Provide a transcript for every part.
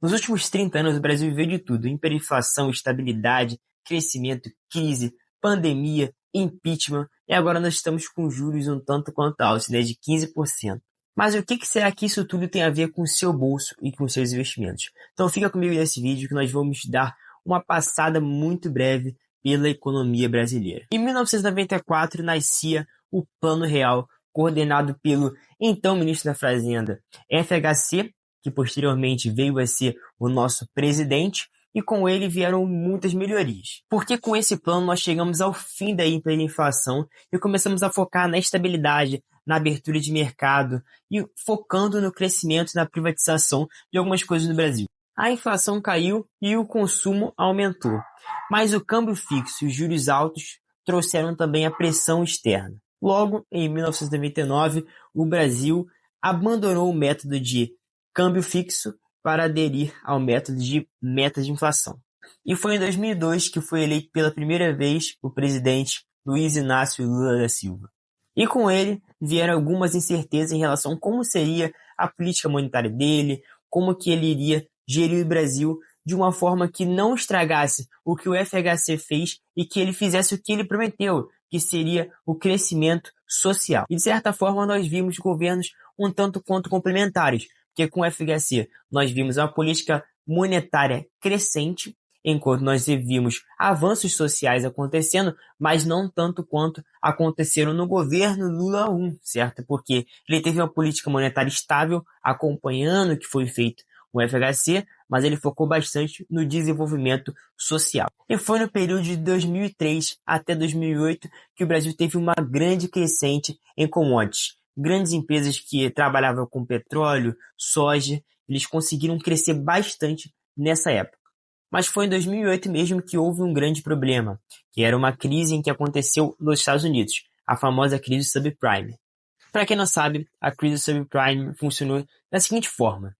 Nos últimos 30 anos, o Brasil viveu de tudo: hiperinflação, estabilidade, crescimento, crise, pandemia, impeachment, e agora nós estamos com juros um tanto quanto altos, né, de 15%. Mas o que será que isso tudo tem a ver com o seu bolso e com seus investimentos? Então fica comigo nesse vídeo que nós vamos dar uma passada muito breve pela economia brasileira. Em 1994 nascia o Plano Real, coordenado pelo então ministro da Fazenda, FHC, que posteriormente veio a ser o nosso presidente, e com ele vieram muitas melhorias. Porque com esse plano nós chegamos ao fim da hiperinflação e começamos a focar na estabilidade, na abertura de mercado e focando no crescimento e na privatização de algumas coisas no Brasil. A inflação caiu e o consumo aumentou, mas o câmbio fixo e os juros altos trouxeram também a pressão externa. Logo, em 1999, o Brasil abandonou o método de câmbio fixo para aderir ao método de metas de inflação. E foi em 2002 que foi eleito pela primeira vez o presidente Luiz Inácio Lula da Silva. E com ele vieram algumas incertezas em relação a como seria a política monetária dele, como que ele iria gerir o Brasil de uma forma que não estragasse o que o FHC fez e que ele fizesse o que ele prometeu, que seria o crescimento social. E de certa forma nós vimos governos um tanto quanto complementares, porque com o FHC nós vimos uma política monetária crescente, enquanto nós vimos avanços sociais acontecendo, mas não tanto quanto aconteceram no governo Lula 1, certo? Porque ele teve uma política monetária estável, acompanhando o que foi feito com o FHC, mas ele focou bastante no desenvolvimento social. E foi no período de 2003 até 2008 que o Brasil teve uma grande crescente em commodities. Grandes empresas que trabalhavam com petróleo, soja, eles conseguiram crescer bastante nessa época. Mas foi em 2008 mesmo que houve um grande problema, que era uma crise em que aconteceu nos Estados Unidos, a famosa crise subprime. Para quem não sabe, a crise subprime funcionou da seguinte forma: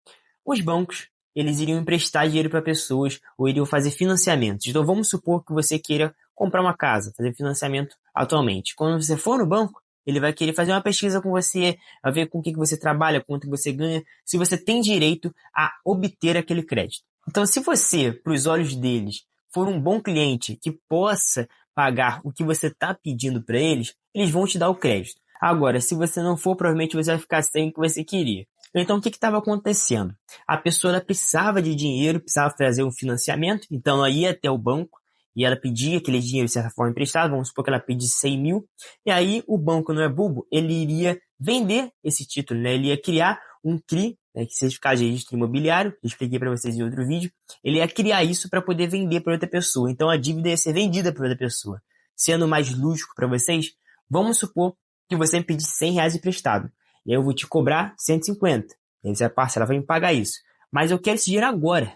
os bancos eles iriam emprestar dinheiro para pessoas ou iriam fazer financiamentos. Então vamos supor que você queira comprar uma casa, fazer financiamento atualmente. Quando você for no banco, ele vai querer fazer uma pesquisa com você, a ver com o que você trabalha, quanto você ganha, se você tem direito a obter aquele crédito. Então, se você, para os olhos deles, for um bom cliente que possa pagar o que você está pedindo para eles, eles vão te dar o crédito. Agora, se você não for, provavelmente você vai ficar sem o que você queria. Então, o que estava acontecendo? A pessoa ela precisava de dinheiro, precisava fazer um financiamento, então ela ia até o banco e ela pedia aquele dinheiro de certa forma emprestado, vamos supor que ela pedisse 100 mil, e aí o banco não é bobo, ele iria vender esse título, né? Ele ia criar um CRI, né, que certificado de registro imobiliário, que eu expliquei para vocês em outro vídeo, ele ia criar isso para poder vender para outra pessoa, então a dívida ia ser vendida para outra pessoa. Sendo mais lúdico para vocês, vamos supor que você me pedisse 100 reais emprestado, e aí eu vou te cobrar 150, e aí você parcela vai me pagar isso, mas eu quero esse dinheiro agora,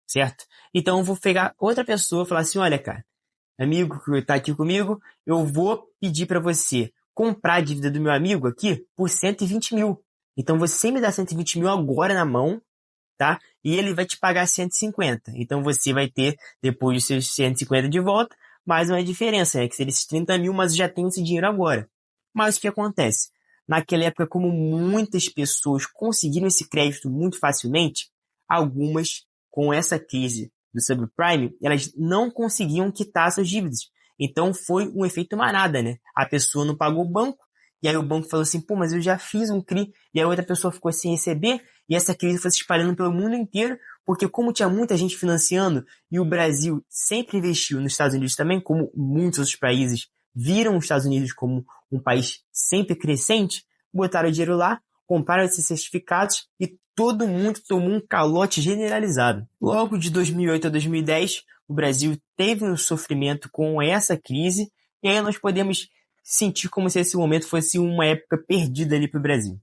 certo? Então eu vou pegar outra pessoa e falar assim: olha, cara, amigo que está aqui comigo, eu vou pedir para você comprar a dívida do meu amigo aqui por 120 mil. Então você me dá 120 mil agora na mão, tá? E ele vai te pagar 150. Então você vai ter, depois dos seus 150 de volta, mais uma diferença, né? Que seria esses 30 mil, mas já tem esse dinheiro agora. Mas o que acontece? Naquela época, como muitas pessoas conseguiram esse crédito muito facilmente, algumas, com essa crise do subprime, elas não conseguiam quitar suas dívidas. Então foi um efeito manada, né? A pessoa não pagou o banco, e aí o banco falou assim: pô, mas eu já fiz um CRI, e a outra pessoa ficou sem receber, e essa crise foi se espalhando pelo mundo inteiro, porque como tinha muita gente financiando, e o Brasil sempre investiu nos Estados Unidos também, como muitos outros países viram os Estados Unidos como um país sempre crescente, botaram o dinheiro lá, compraram esses certificados e todo mundo tomou um calote generalizado. Logo de 2008 a 2010, o Brasil teve um sofrimento com essa crise, e aí nós podemos sentir como se esse momento fosse uma época perdida ali para o Brasil.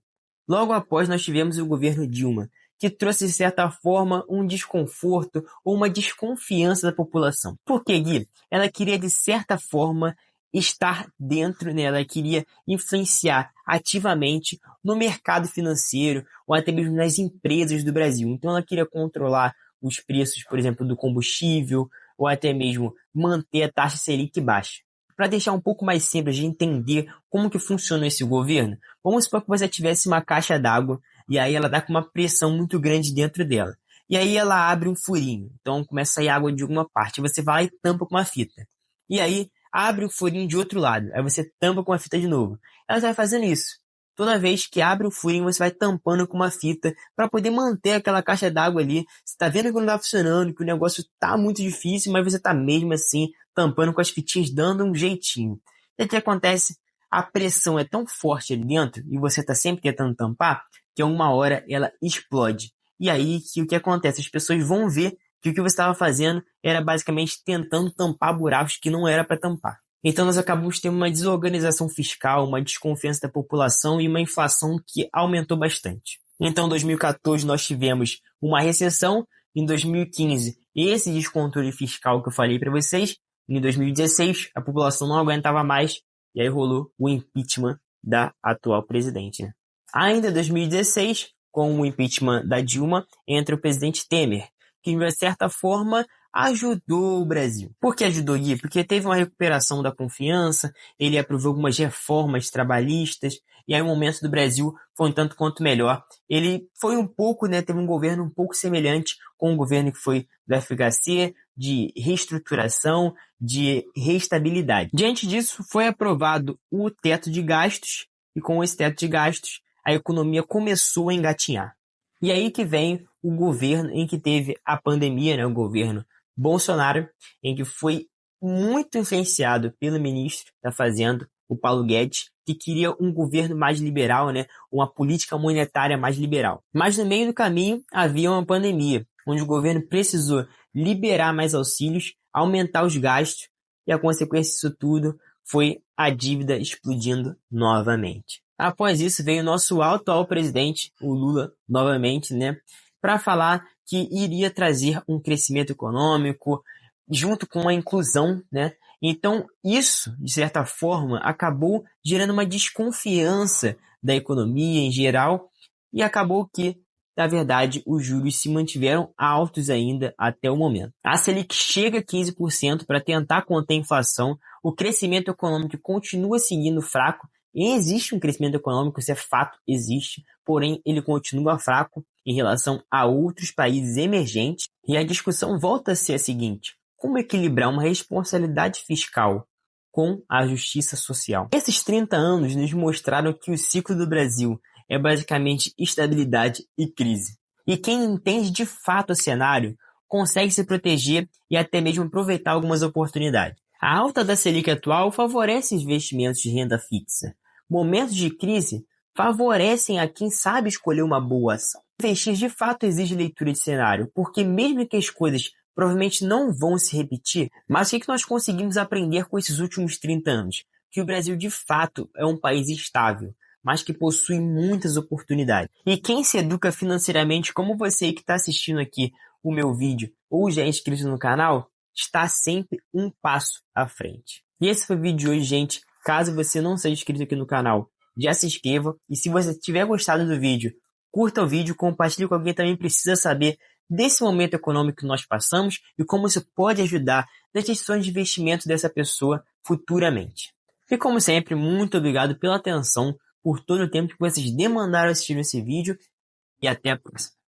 Logo após, nós tivemos o governo Dilma, que trouxe, de certa forma, um desconforto ou uma desconfiança da população. Por quê, Gui? Ela queria, de certa forma, estar dentro, né? Ela queria influenciar ativamente no mercado financeiro ou até mesmo nas empresas do Brasil. Então ela queria controlar os preços, por exemplo, do combustível ou até mesmo manter a taxa Selic baixa. Para deixar um pouco mais simples de entender como que funciona esse governo, vamos supor que você tivesse uma caixa d'água e aí ela dá com uma pressão muito grande dentro dela. e aí ela abre um furinho. Então começa a sair água de alguma parte. Você vai lá e tampa com uma fita. E aí abre um furinho de outro lado. Aí você tampa com uma fita de novo. Ela vai fazendo isso. Toda vez que abre um furinho, você vai tampando com uma fita para poder manter aquela caixa d'água ali. Você tá vendo que não tá funcionando, que o negócio tá muito difícil, mas você tá mesmo assim tampando com as fitinhas, dando um jeitinho. E o que acontece? A pressão é tão forte ali dentro e você tá sempre tentando tampar que a uma hora ela explode. E aí que o que acontece? As pessoas vão ver que o que você estava fazendo era basicamente tentando tampar buracos que não era para tampar. Então nós acabamos tendo uma desorganização fiscal, uma desconfiança da população e uma inflação que aumentou bastante. Então em 2014 nós tivemos uma recessão, em 2015 esse descontrole fiscal que eu falei para vocês, em 2016 a população não aguentava mais e aí rolou o impeachment da atual presidente, né? Ainda em 2016, com o impeachment da Dilma, entra o presidente Temer, que de certa forma ajudou o Brasil. Por que ajudou, Gui? Porque teve uma recuperação da confiança, ele aprovou algumas reformas trabalhistas, e aí o momento do Brasil foi um tanto quanto melhor. Ele foi um pouco, né, teve um governo um pouco semelhante com o governo que foi do FHC, de reestruturação, de reestabilidade. Diante disso, foi aprovado o teto de gastos, e com esse teto de gastos, a economia começou a engatinhar. E aí que vem o governo em que teve a pandemia, né, o governo Bolsonaro, em que foi muito influenciado pelo ministro da Fazenda, o Paulo Guedes, que queria um governo mais liberal, né, uma política monetária mais liberal. Mas no meio do caminho havia uma pandemia, onde o governo precisou liberar mais auxílios, aumentar os gastos, e a consequência disso tudo foi a dívida explodindo novamente. Após isso veio o nosso atual presidente, o Lula, novamente, né, para falar que iria trazer um crescimento econômico junto com a inclusão, né? Então, isso, de certa forma, acabou gerando uma desconfiança da economia em geral e acabou que, na verdade, os juros se mantiveram altos ainda até o momento. A Selic chega a 15% para tentar conter a inflação, o crescimento econômico continua seguindo fraco, e existe um crescimento econômico, isso é fato, existe, porém ele continua fraco em relação a outros países emergentes, e a discussão volta a ser a seguinte: como equilibrar uma responsabilidade fiscal com a justiça social? Esses 30 anos nos mostraram que o ciclo do Brasil é basicamente estabilidade e crise. E quem entende de fato o cenário consegue se proteger e até mesmo aproveitar algumas oportunidades. A alta da Selic atual favorece investimentos de renda fixa. Momentos de crise favorecem a quem sabe escolher uma boa ação. Investir de fato exige leitura de cenário, porque mesmo que as coisas provavelmente não vão se repetir, mas o que nós conseguimos aprender com esses últimos 30 anos? Que o Brasil de fato é um país estável, mas que possui muitas oportunidades. E quem se educa financeiramente, como você que está assistindo aqui o meu vídeo ou já é inscrito no canal, está sempre um passo à frente. E esse foi o vídeo de hoje, gente. Caso você não seja inscrito aqui no canal, já se inscreva. E se você tiver gostado do vídeo, curta o vídeo, compartilhe com alguém que também precisa saber desse momento econômico que nós passamos e como isso pode ajudar nas decisões de investimento dessa pessoa futuramente. E como sempre, muito obrigado pela atenção, por todo o tempo que vocês demandaram assistir esse vídeo e até a próxima.